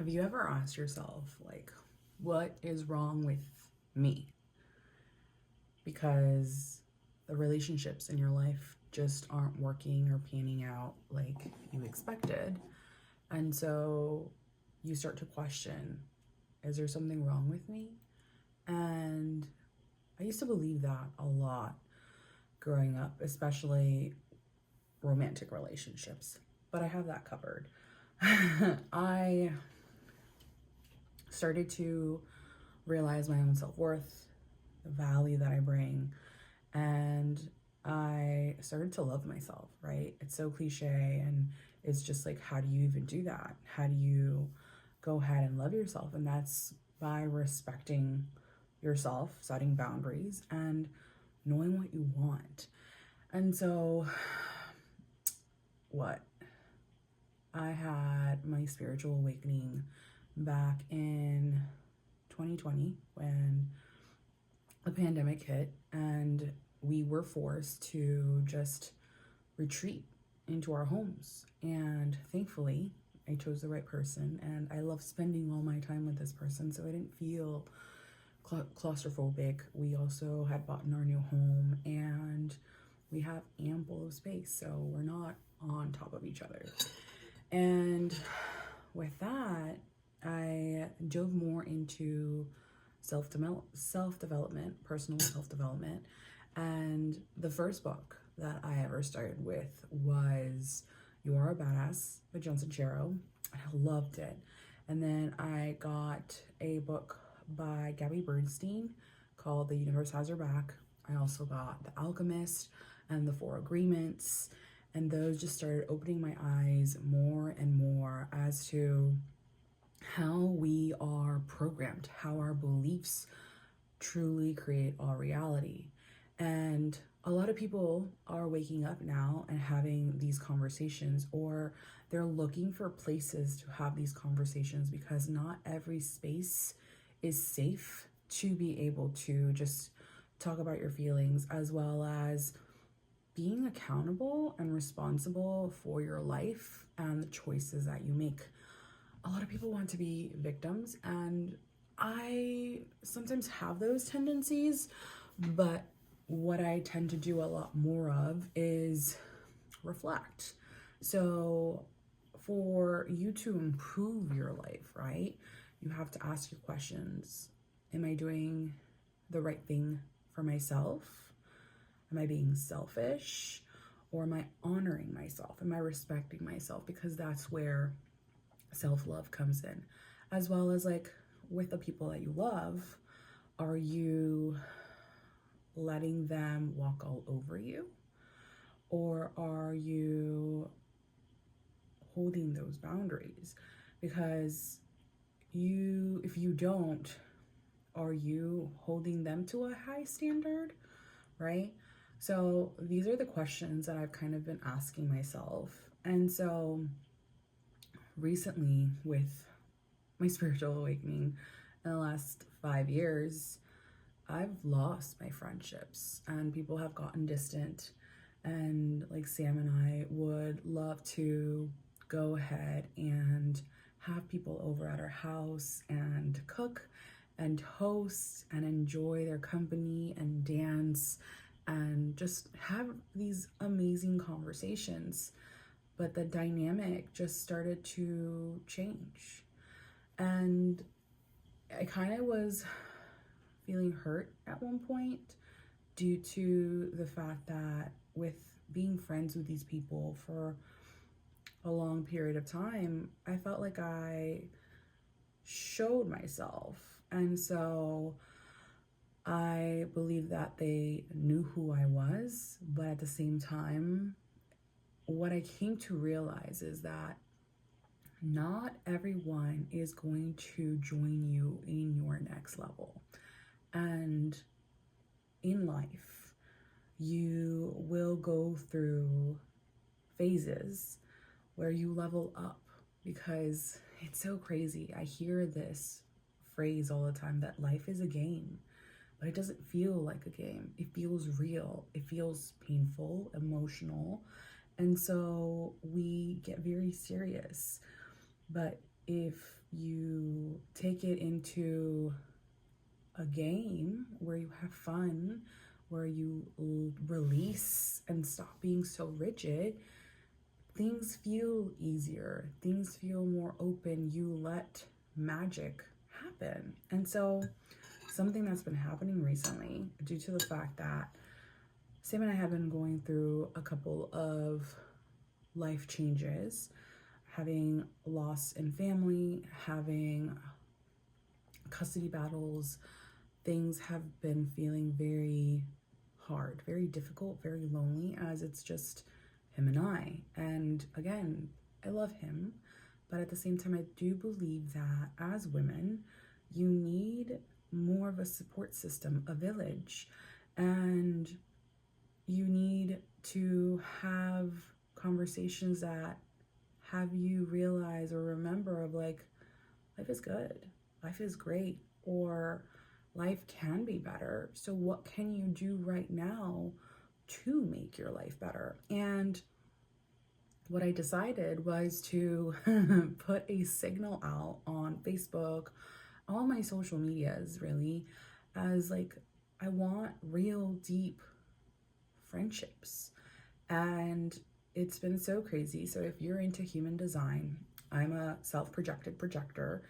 Have you ever asked yourself, like, what is wrong with me? Because the relationships in your life just aren't working or panning out like you expected. And so you start to question, is there something wrong with me? And I used to believe that a lot growing up, especially romantic relationships. But I have that covered. I started to realize my own self-worth, the value that I bring, and I started to love myself, right? It's so cliche, and it's just like, how do you even do that? How do you go ahead and love yourself? And that's by respecting yourself, setting boundaries, and knowing what you want. And so, what? I had my spiritual awakening back in 2020 when the pandemic hit and we were forced to just retreat into our homes. And thankfully, I chose the right person, and I love spending all my time with this person, so I didn't feel claustrophobic. We also had bought our new home, and we have ample of space, so we're not on top of each other. And with that, I dove more into self-development, personal self-development. And the first book that I ever started with was You Are a Badass by Jen Sincero. I loved it. And then I got a book by Gabby Bernstein called The Universe Has Her Back. I also got The Alchemist and The Four Agreements. And those just started opening my eyes more and more as to how we are programmed, how our beliefs truly create our reality. And a lot of people are waking up now and having these conversations, or they're looking for places to have these conversations because not every space is safe to be able to just talk about your feelings, as well as being accountable and responsible for your life and the choices that you make. A lot of people want to be victims, and I sometimes have those tendencies, but what I tend to do a lot more of is reflect. So for you to improve your life, right, you have to ask your questions. Am I doing the right thing for myself? Am I being selfish? Or am I honoring myself? Am I respecting myself? Because that's where self-love comes in. As well as, like, with the people that you love, are you letting them walk all over you? Or are you holding those boundaries? Because if you don't, are you holding them to a high standard, right? So these are the questions that I've kind of been asking myself. And so recently, with my spiritual awakening in the last 5 years, I've lost my friendships and people have gotten distant. And like Sam and I would love to go ahead and have people over at our house and cook and host and enjoy their company and dance and just have these amazing conversations. But the dynamic just started to change. And I kind of was feeling hurt at one point due to the fact that with being friends with these people for a long period of time, I felt like I showed myself. And so I believe that they knew who I was, but at the same time, what I came to realize is that not everyone is going to join you in your next level. And in life, you will go through phases where you level up, because it's so crazy. I hear this phrase all the time that life is a game, but it doesn't feel like a game. It feels real. It feels painful, emotional. And so we get very serious. But if you take it into a game where you have fun, where you release and stop being so rigid, things feel easier, things feel more open. You let magic happen. And so, something that's been happening recently, due to the fact that Sam and I have been going through a couple of life changes, having loss in family, having custody battles, things have been feeling very hard, very difficult, very lonely, as it's just him and I. And again, I love him, but at the same time, I do believe that as women, you need more of a support system, a village, and you need to have conversations that have you realize or remember of like, life is good, life is great, or life can be better. So what can you do right now to make your life better? And what I decided was to put a signal out on Facebook, all my social medias really, as like, I want real deep friendships. And it's been so crazy. So if you're into human design, I'm a self-projected projector,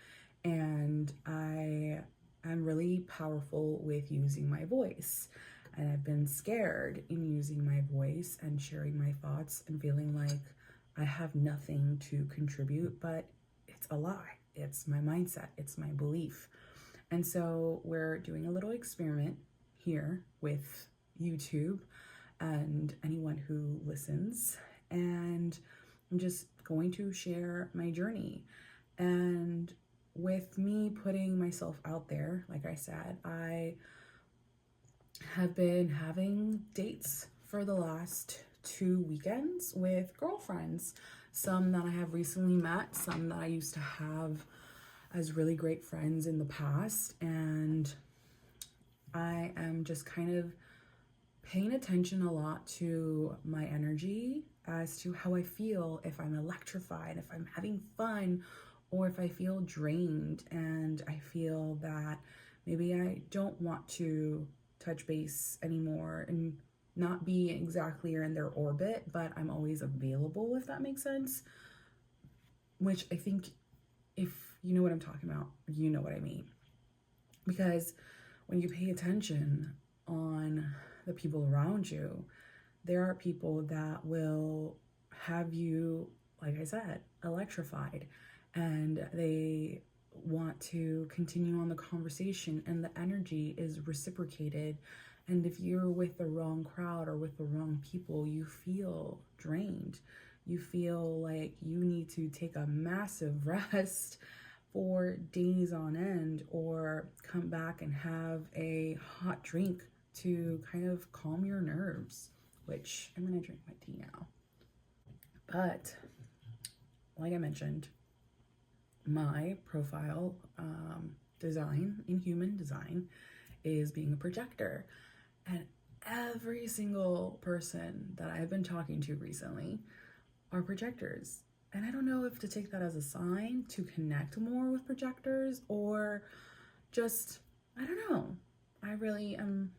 and I'm really powerful with using my voice. And I've been scared in using my voice and sharing my thoughts and feeling like I have nothing to contribute, but it's a lie. It's my mindset, it's my belief. And so we're doing a little experiment here with YouTube and anyone who listens. And I'm just going to share my journey. And with me putting myself out there, like I said, I have been having dates for the last 2 weekends with girlfriends. Some that I have recently met, some that I used to have as really great friends in the past. And I am just kind of paying attention a lot to my energy as to how I feel, if I'm electrified, if I'm having fun, or if I feel drained and I feel that maybe I don't want to touch base anymore and not be exactly in their orbit, but I'm always available, if that makes sense. Which I think, if you know what I'm talking about, you know what I mean. Because when you pay attention on the people around you, there are people that will have you, like I said, electrified, and they want to continue on the conversation, and the energy is reciprocated. And if you're with the wrong crowd or with the wrong people, you feel drained. You feel like you need to take a massive rest for days on end, or come back and have a hot drink to kind of calm your nerves, which I'm gonna drink my tea now. But like I mentioned, my profile design in human design is being a projector. And every single person that I've been talking to recently are projectors. And I don't know if to take that as a sign to connect more with projectors, or just, I don't know. I really am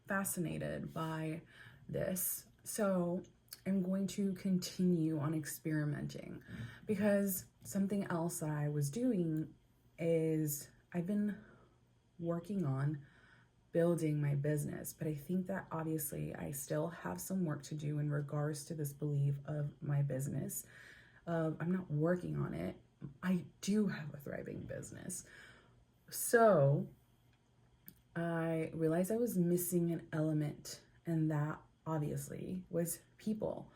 fascinated by this. So I'm going to continue on experimenting, because something else that I was doing is I've been working on building my business, but I think that obviously I still have some work to do in regards to this belief of my business. I'm not working on it. I do have a thriving business. So I realized I was missing an element, and that obviously was people.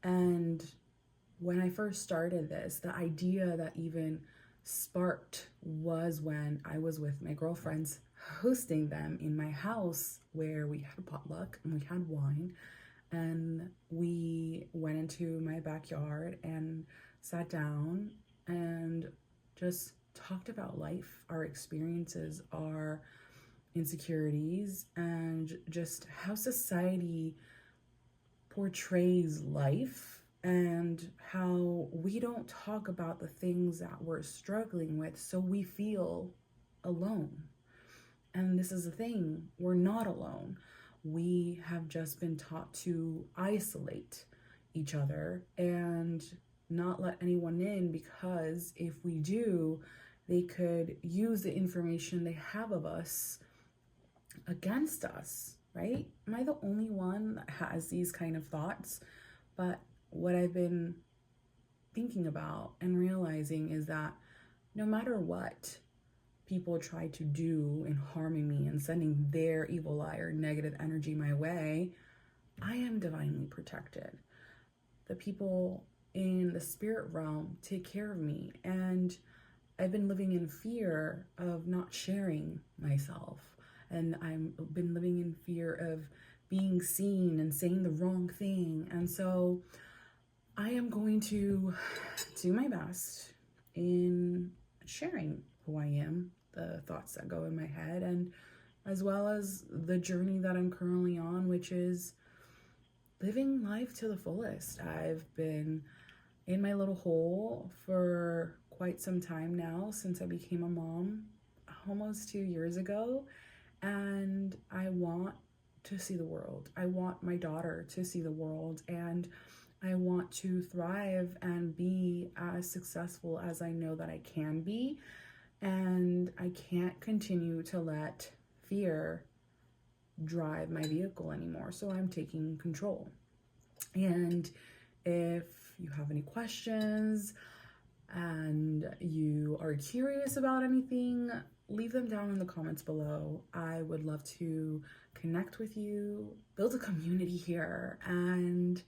And when I first started this, the idea that even sparked was when I was with my girlfriends, hosting them in my house, where we had a potluck and we had wine, and we went into my backyard and sat down and just talked about life, our experiences, our insecurities, and just how society portrays life and how we don't talk about the things that we're struggling with, so we feel alone. And this is the thing, we're not alone. We have just been taught to isolate each other and not let anyone in, because if we do, they could use the information they have of us against us, right? Am I the only one that has these kind of thoughts? But what I've been thinking about and realizing is that no matter what people try to do in harming me and sending their evil eye or negative energy my way, I am divinely protected. The people in the spirit realm take care of me, and I've been living in fear of not sharing myself, and I've been living in fear of being seen and saying the wrong thing. And so I am going to do my best in sharing who I am, the thoughts that go in my head, and as well as the journey that I'm currently on, which is living life to the fullest. I've been in my little hole for quite some time now, since I became a mom almost 2 years ago, and I want to see the world. I want my daughter to see the world, and I want to thrive and be as successful as I know that I can be. And I can't continue to let fear drive my vehicle anymore. So I'm taking control. And if you have any questions and you are curious about anything, leave them down in the comments below. I would love to connect with you, build a community here, and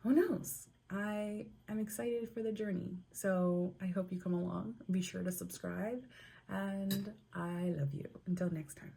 who knows? I am excited for the journey. So I hope you come along. Be sure to subscribe, and I love you. Until next time.